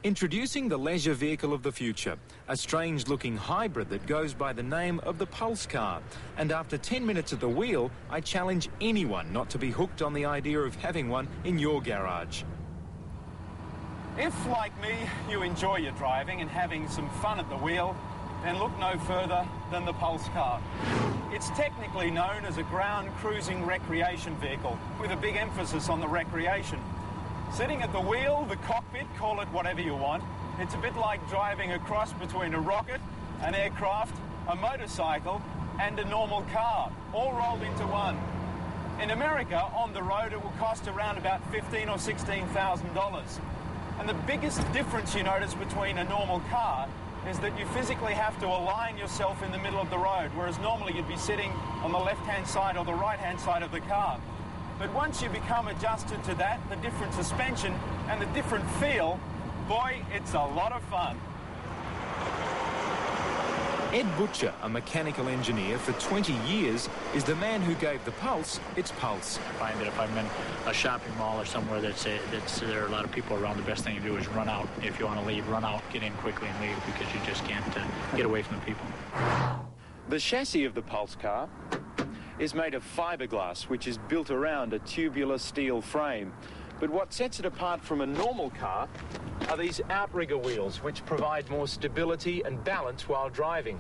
Introducing the leisure vehicle of the future, a strange-looking hybrid that goes by the name of the Pulse Car. And after 10 minutes at the wheel, I challenge anyone not to be hooked on the idea of having one in your garage. If, like me, you enjoy your driving and having some fun at the wheel, then look no further than the Pulse Car. It's technically known as a ground cruising recreation vehicle, with a big emphasis on the recreation. Sitting at the wheel, the cockpit, call it whatever you want, it's a bit like driving a cross between a rocket, an aircraft, a motorcycle and a normal car, all rolled into one. In America, on the road, it will cost around about $15,000 or $16,000. And the biggest difference you notice between a normal car is that you physically have to align yourself in the middle of the road, whereas normally you'd be sitting on the left-hand side or the right-hand side of the car. But once you become adjusted to that, the different suspension and the different feel, boy, it's a lot of fun. Ed Butcher, a mechanical engineer for 20 years, is the man who gave the Pulse its pulse. I find that if I'm in a shopping mall or somewhere there are a lot of people around, the best thing to do is run out. If you want to leave, run out, get in quickly and leave, because you just can't get away from the people. The chassis of the Pulse Car is made of fiberglass, which is built around a tubular steel frame. But what sets it apart from a normal car are these outrigger wheels, which provide more stability and balance while driving.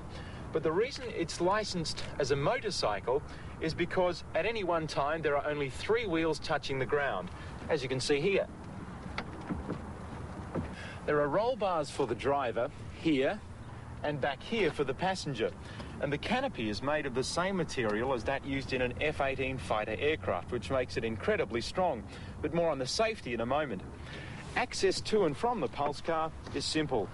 But the reason it's licensed as a motorcycle is because at any one time there are only 3 wheels touching the ground, as you can see here. There are roll bars for the driver here and back here for the passenger. And the canopy is made of the same material as that used in an F-18 fighter aircraft, which makes it incredibly strong. But more on the safety in a moment. Access to and from the Pulse Car is simple.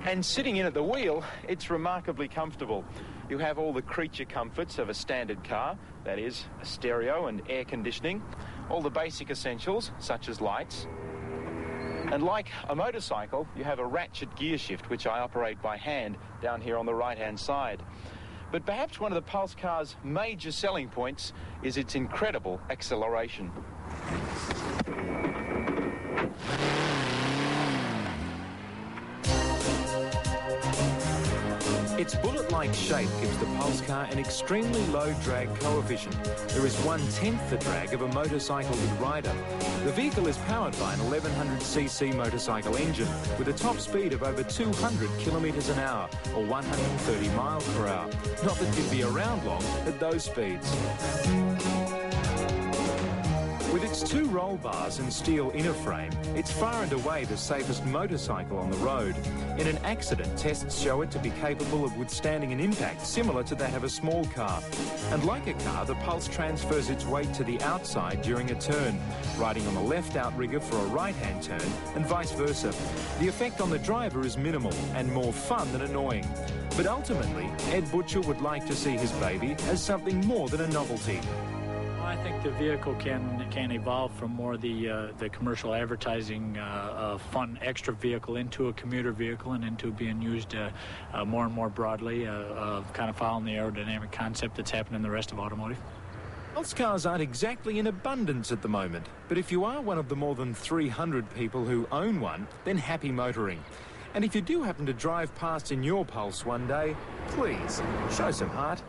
And sitting in at the wheel, it's remarkably comfortable. You have all the creature comforts of a standard car, that is, a stereo and air conditioning, all the basic essentials, such as lights. And like a motorcycle, you have a ratchet gear shift, which I operate by hand down here on the right-hand side. But perhaps one of the Pulse Car's major selling points is its incredible acceleration. Its bullet-like shape gives the Pulse Car an extremely low drag coefficient. There is 1/10 the drag of a motorcycle with rider. The vehicle is powered by an 1100cc motorcycle engine with a top speed of over 200 kilometres an hour or 130 miles per hour. Not that you'd be around long at those speeds. With its 2 roll bars and steel inner frame, it's far and away the safest motorcycle on the road. In an accident, tests show it to be capable of withstanding an impact similar to that of a small car. And like a car, the Pulse transfers its weight to the outside during a turn, riding on the left outrigger for a right-hand turn and vice versa. The effect on the driver is minimal and more fun than annoying. But ultimately, Ed Butcher would like to see his baby as something more than a novelty. I think the vehicle can evolve from more the commercial advertising fun extra vehicle into a commuter vehicle and into being used more and more broadly, kind of following the aerodynamic concept that's happening in the rest of automotive. Pulse cars aren't exactly in abundance at the moment, but if you are one of the more than 300 people who own one, then happy motoring. And if you do happen to drive past in your Pulse one day, please show some heart.